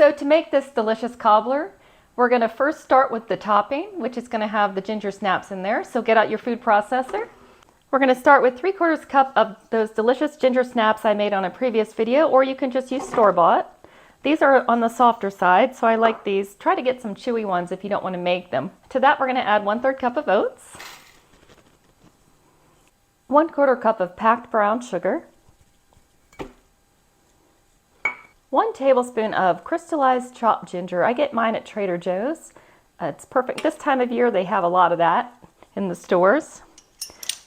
So to make this delicious cobbler, we're going to first start with the topping, which is going to have the ginger snaps in there. So get out your food processor. We're going to start with 3/4 cup of those delicious ginger snaps I made on a previous video, or you can just use store-bought. These are on the softer side, so I like these. Try to get some chewy ones if you don't want to make them. To that, we're going to add 1/3 cup of oats, 1/4 cup of packed brown sugar, 1 tablespoon of crystallized chopped ginger. I get mine at Trader Joe's. It's perfect. This time of year, they have a lot of that in the stores.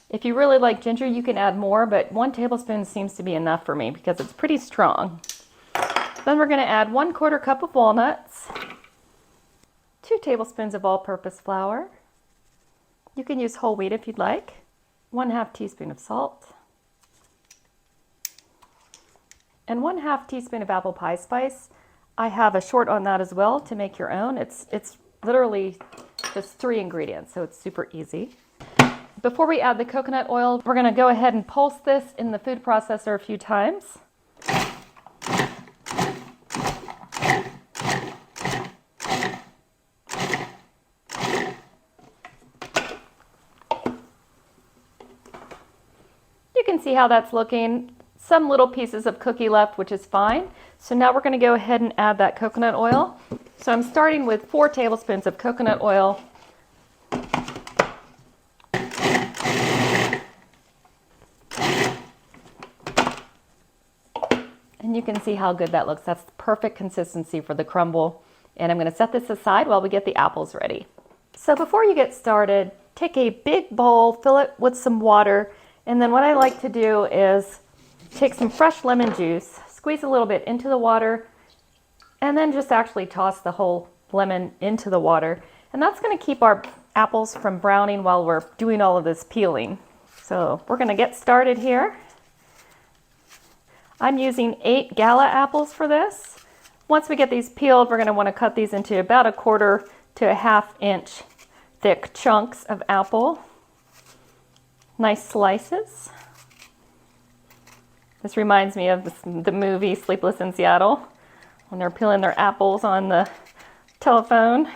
If you really like ginger, you can add more, but 1 tablespoon seems to be enough for me because it's pretty strong. Then we're going to add 1/4 cup of walnuts, 2 tablespoons of all-purpose flour. You can use whole wheat if you'd like. 1/2 teaspoon of salt. And 1/2 teaspoon of apple pie spice. I have a short on that as well to make your own. It's literally just 3 ingredients, so it's super easy. Before we add the coconut oil, we're going to go ahead and pulse this in the food processor a few times. You can see how that's looking. Some little pieces of cookie left, which is fine. So now we're going to go ahead and add that coconut oil. So I'm starting with 4 tablespoons of coconut oil. And you can see how good that looks. That's the perfect consistency for the crumble. And I'm going to set this aside while we get the apples ready. So before you get started, take a big bowl, fill it with some water, and then what I like to do is take some fresh lemon juice, squeeze a little bit into the water, and then just actually toss the whole lemon into the water. And that's going to keep our apples from browning while we're doing all of this peeling. So we're going to get started here. I'm using 8 gala apples for this. Once we get these peeled, we're going to want to cut these into about 1/4 to 1/2 inch thick chunks of apple. Nice slices. This reminds me of the movie Sleepless in Seattle when they're peeling their apples on the telephone.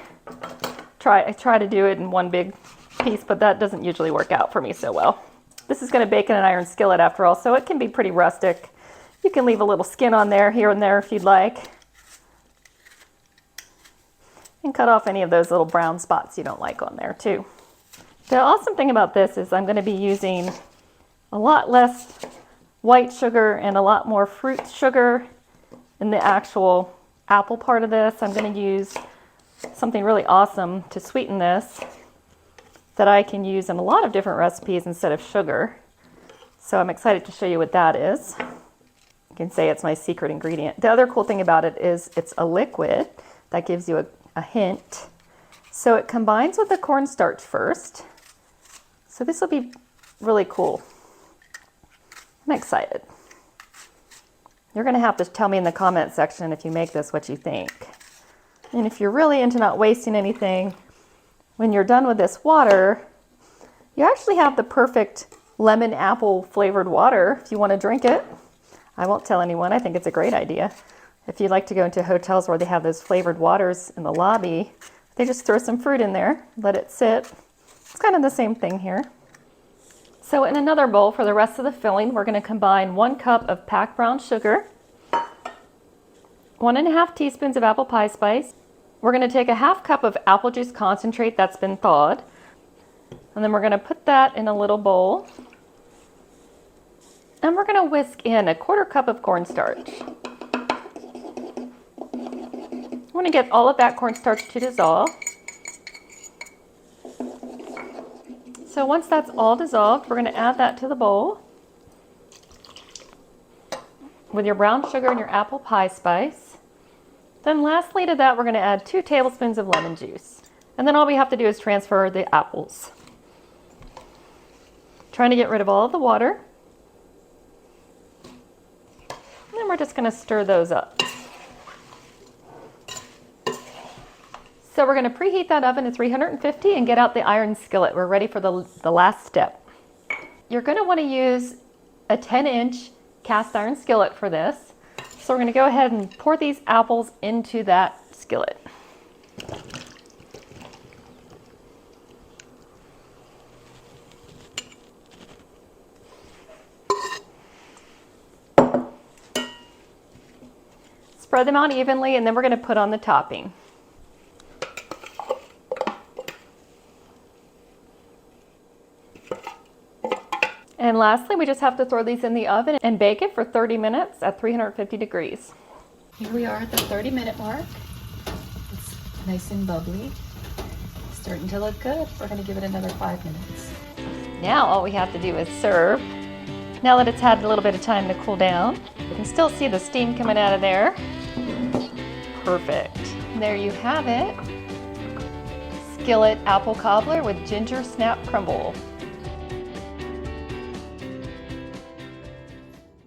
I try to do it in one big piece, but that doesn't usually work out for me so well. This is going to bake in an iron skillet after all, so it can be pretty rustic. You can leave a little skin on there, here and there if you'd like. And cut off any of those little brown spots you don't like on there too. The awesome thing about this is I'm going to be using a lot less white sugar and a lot more fruit sugar in the actual apple part of this. I'm going to use something really awesome to sweeten this that I can use in a lot of different recipes instead of sugar. So I'm excited to show you what that is. You can say it's my secret ingredient. The other cool thing about it is it's a liquid that gives you a hint. So it combines with the cornstarch first. So this will be really cool. I'm excited. You're going to have to tell me in the comment section if you make this what you think. And if you're really into not wasting anything, when you're done with this water, you actually have the perfect lemon apple flavored water if you want to drink it. I won't tell anyone. I think it's a great idea. If you like to go into hotels where they have those flavored waters in the lobby, they just throw some fruit in there, let it sit. It's kind of the same thing here. So in another bowl for the rest of the filling, we're going to combine 1 cup of packed brown sugar, 1/2 teaspoons of apple pie spice. We're going to take a 1/2 cup of apple juice concentrate that's been thawed. And then we're going to put that in a little bowl. And we're going to whisk in 1/4 cup of cornstarch. I want to get all of that cornstarch to dissolve. So once that's all dissolved, we're going to add that to the bowl with your brown sugar and your apple pie spice. Then lastly to that, we're going to add 2 tablespoons of lemon juice. And then all we have to do is transfer the apples. Trying to get rid of all of the water. And then we're just going to stir those up. So we're going to preheat that oven to 350 and get out the iron skillet. We're ready for the last step. You're going to want to use a 10-inch cast iron skillet for this. So So we're going to go ahead and pour these apples into that skillet. Spread them out evenly, and then we're going to put on the topping. And lastly, we just have to throw these in the oven and bake it for 30 minutes at 350 degrees. Here we are at the 30-minute mark. It's nice and bubbly. It's starting to look good. We're going to give it another 5 minutes. Now all we have to do is serve. Now that it's had a little bit of time to cool down, you can still see the steam coming out of there. Perfect. There you have it. Skillet Apple Cobbler with Gingersnap Crumble.